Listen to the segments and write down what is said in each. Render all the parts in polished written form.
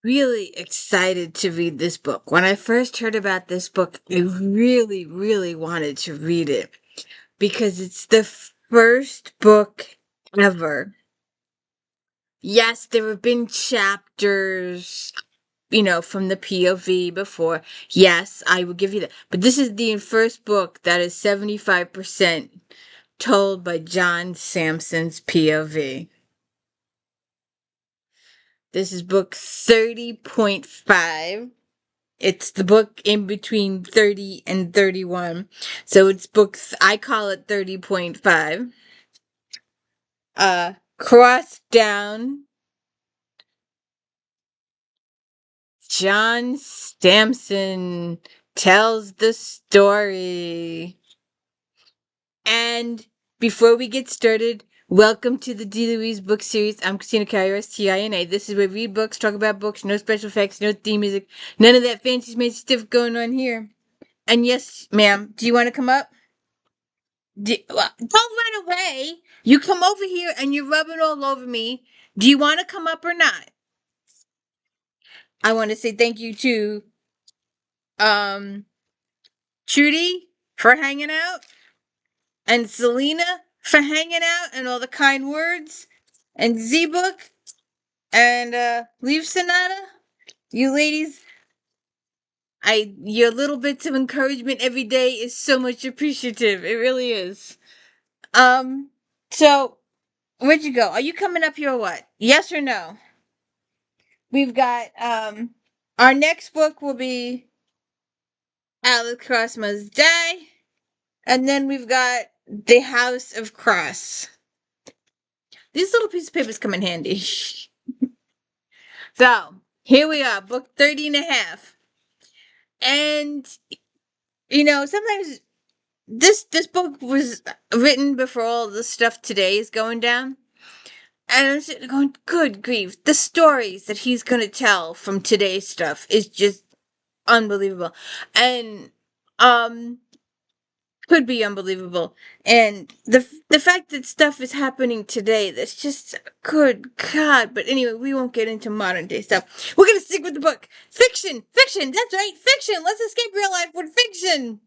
really excited to read this book. When I first heard about this book, I really, really wanted to read it because it's the first book ever. Yes, there have been chapters, from the POV before. Yes, I will give you that. But this is the first book that is 75% told by John Sampson's POV. This is book 30.5. It's the book in between 30 and 31. So it's I call it 30.5. Cross down. John Sampson tells the story. And before we get started, welcome to the D. Louise book series. I'm Christina Carrier, TINA. This is where we read books, talk about books, no special effects, no theme music, none of that fancy schmancy stuff going on here. And yes, ma'am, do you want to come up? Don't run away. You come over here and you're rubbing all over me. Do you want to come up or not? I want to say thank you to um Trudy for hanging out and Selena for hanging out and all the kind words and Z-Book and Leaf Sonata. You ladies, your little bits of encouragement every day is so much appreciative. It really is. So where'd you go? Are you coming up here or what? Yes or no? We've got our next book will be Alex Cross Must Die. And then we've got The House of Cross. These little pieces of papers come in handy. So here we are, book 30 and a half. And sometimes this book was written before all the stuff today is going down. And I'm sitting going, good grief, the stories that he's gonna tell from today's stuff is just unbelievable. And could be unbelievable. And the fact that stuff is happening today that's just good God. But anyway, we won't get into modern day stuff. We're gonna stick with the book. Fiction, that's right, fiction. Let's escape real life with fiction.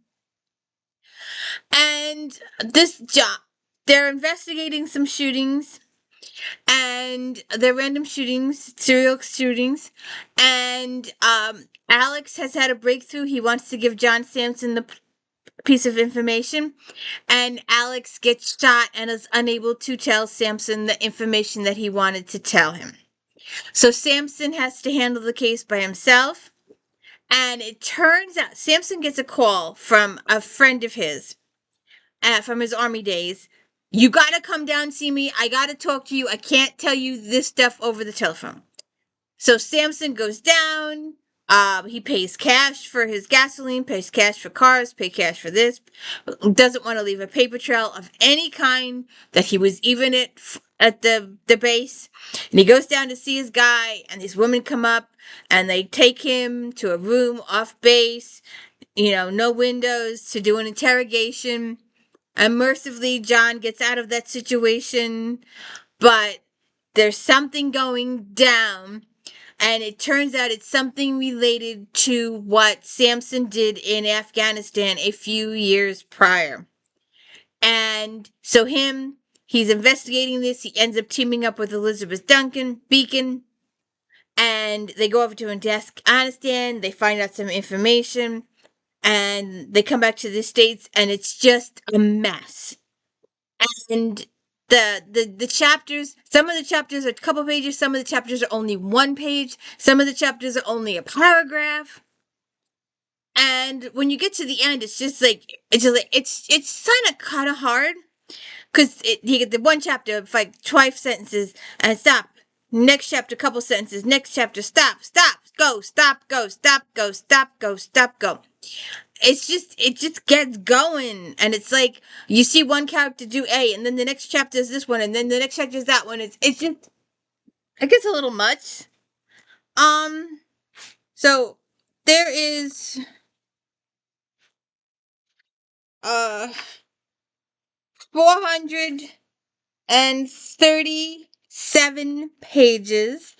And this job, they're investigating some shootings, and they're random shootings, serial shootings, and Alex has had a breakthrough. He wants to give John Sampson the piece of information, and Alex gets shot and is unable to tell Sampson the information that he wanted to tell him. So Sampson has to handle the case by himself, and it turns out Sampson gets a call from a friend of his from his army days. You gotta come down and see me. I gotta talk to you. I can't tell you this stuff over the telephone. So Sampson goes down. He pays cash for his gasoline, pays cash for cars, pays cash for this. Doesn't want to leave a paper trail of any kind that he was even at the base. And he goes down to see his guy, and these women come up and they take him to a room off base. No windows, to do an interrogation. And mercifully, John gets out of that situation, but there's something going down, and it turns out it's something related to what Sampson did in Afghanistan a few years prior. And so he's investigating this. He ends up teaming up with Elizabeth Beacon, and they go over to Afghanistan. They find out some information, and they come back to the States, and it's just a mess. And the chapters, some of the chapters are a couple pages, some of the chapters are only one page, some of the chapters are only a paragraph. And when you get to the end, it's kind of hard, because you get the one chapter of like 12 sentences and stop. Next chapter, couple sentences. Next chapter, stop, go, stop, go, stop, go, stop, go, stop, go. It just gets going, and it's like you see one character do A, and then the next chapter is this one, and then the next chapter is that one. It gets a little much. So there is 437 pages.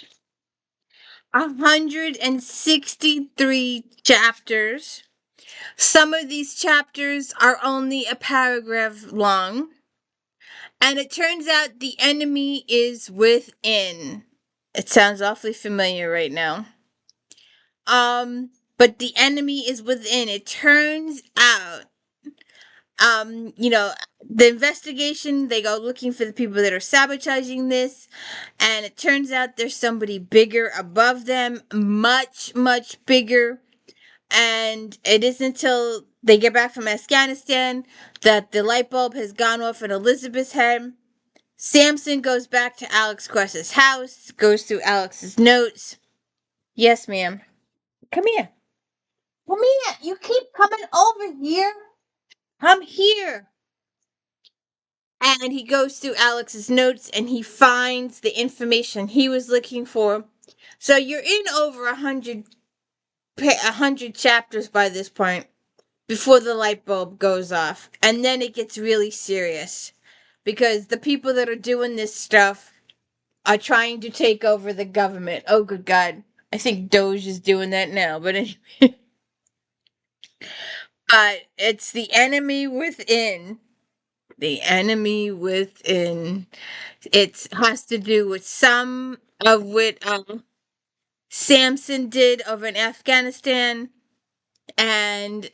163 chapters. Some of these chapters are only a paragraph long. And it turns out the enemy is within. It sounds awfully familiar right now. But the enemy is within. It turns out, you know, the investigation, they go looking for the people that are sabotaging this, and it turns out there's somebody bigger above them, much, much bigger. And it isn't until they get back from Afghanistan that the light bulb has gone off in Elizabeth's head. Sampson goes back to Alex Cross's house, goes through Alex's notes. Yes, ma'am. Come here. Come here. You keep coming over here. Come here. And he goes through Alex's notes and he finds the information he was looking for. So you're in over 100 chapters by this point before the light bulb goes off. And then it gets really serious because the people that are doing this stuff are trying to take over the government. Oh, good God. I think Doge is doing that now, but anyway. But it's the enemy within. The enemy within. It has to do with some of what Sampson did over in Afghanistan, and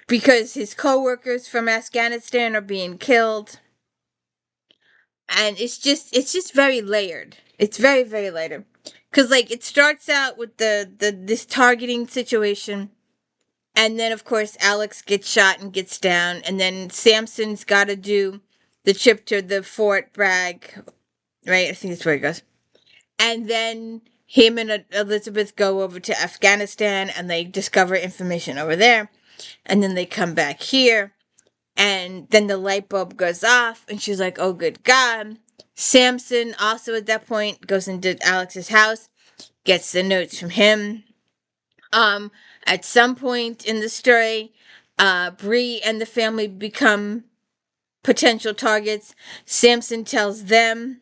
because his co-workers from Afghanistan are being killed, and it's just very layered. It's very, very layered. Because like it starts out with the this targeting situation, and then of course Alex gets shot and gets down, and then Sampson's got to do the trip to the Fort Bragg, right? I think that's where it goes. And then him and Elizabeth go over to Afghanistan, and they discover information over there, and then they come back here, and then the light bulb goes off, and she's like, "Oh, good God." Sampson also at that point goes into Alex's house, gets the notes from him. Um, at some point in the story, Bree and the family become potential targets. Sampson tells them,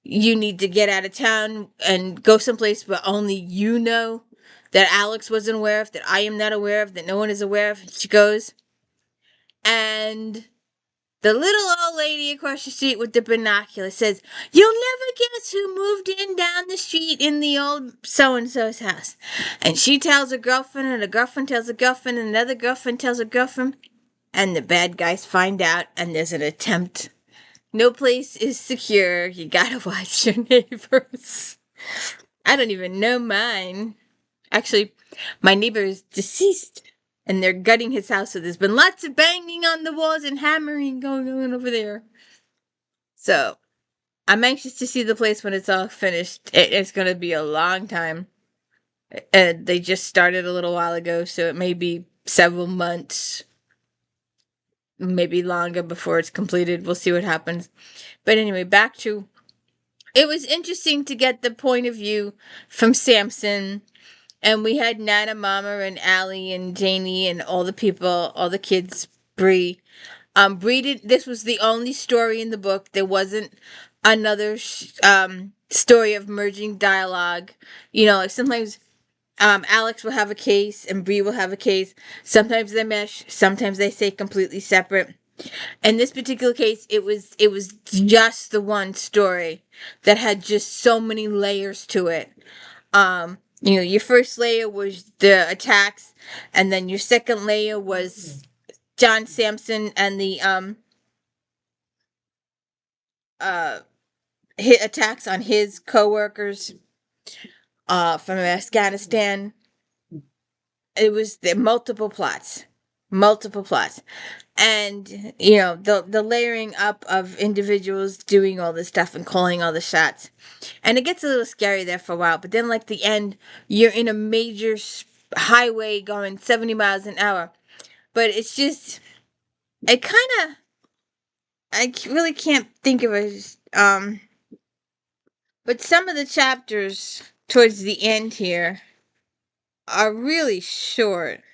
"You need to get out of town and go someplace where only you know, that Alex wasn't aware of, that I am not aware of, that no one is aware of." She goes, and the little old lady across the street with the binoculars says, "You'll never guess who moved in down the street in the old so-and-so's house." And she tells her girlfriend, and a girlfriend tells a girlfriend, and another girlfriend tells a girlfriend. And the bad guys find out, and there's an attempt. No place is secure. You gotta watch your neighbors. I don't even know mine. Actually, my neighbor is deceased, and they're gutting his house, so there's been lots of banging on the walls and hammering going on over there. So, I'm anxious to see the place when it's all finished. It's going to be a long time. They just started a little while ago, so it may be several months, maybe longer before it's completed. We'll see what happens. But anyway, back to, it was interesting to get the point of view from Sampson. And we had Nana, Mama, and Allie, and Janie, and all the people, all the kids, Bree. Bree did, this was the only story in the book. There wasn't another story of merging dialogue. You know, like sometimes Alex will have a case and Bree will have a case. Sometimes they mesh. Sometimes they stay completely separate. In this particular case, it was just the one story that had just so many layers to it. You know, your first layer was the attacks, and then your second layer was John Sampson and the attacks on his co-workers from Afghanistan. It was the multiple plots, and you know the layering up of individuals doing all this stuff and calling all the shots. And it gets a little scary there for a while, but then like the end, you're in a major highway going 70 miles an hour. But it's just, it kind of, really can't think of it. But some of the chapters towards the end here are really short.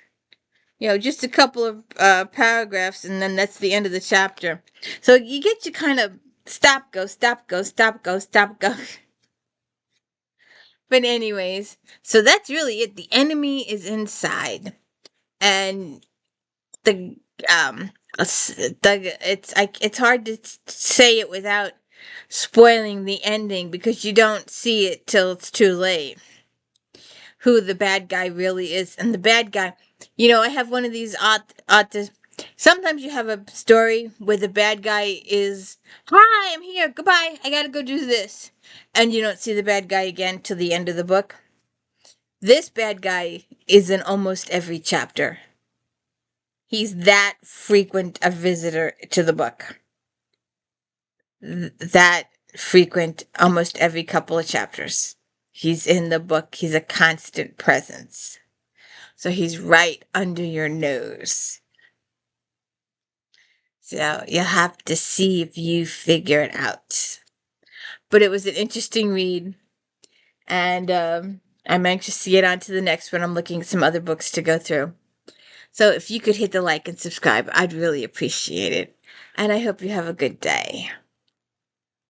You know, just a couple of paragraphs, and then that's the end of the chapter. So you get to kind of stop, go, stop, go, stop, go, stop, go. But anyways, so that's really it. The enemy is inside, and the it's hard to say it without spoiling the ending because you don't see it till it's too late. Who the bad guy really is, and the bad guy. I have one of these sometimes you have a story where the bad guy is, "Hi, I'm here. Goodbye. I gotta go do this," and you don't see the bad guy again till the end of the book. This bad guy is in almost every chapter. He's that frequent a visitor to the book. That frequent almost every couple of chapters. He's in the book. He's a constant presence. So he's right under your nose. So you'll have to see if you figure it out. But it was an interesting read. And I'm anxious to get on to the next one. I'm looking at some other books to go through. So if you could hit the like and subscribe, I'd really appreciate it. And I hope you have a good day.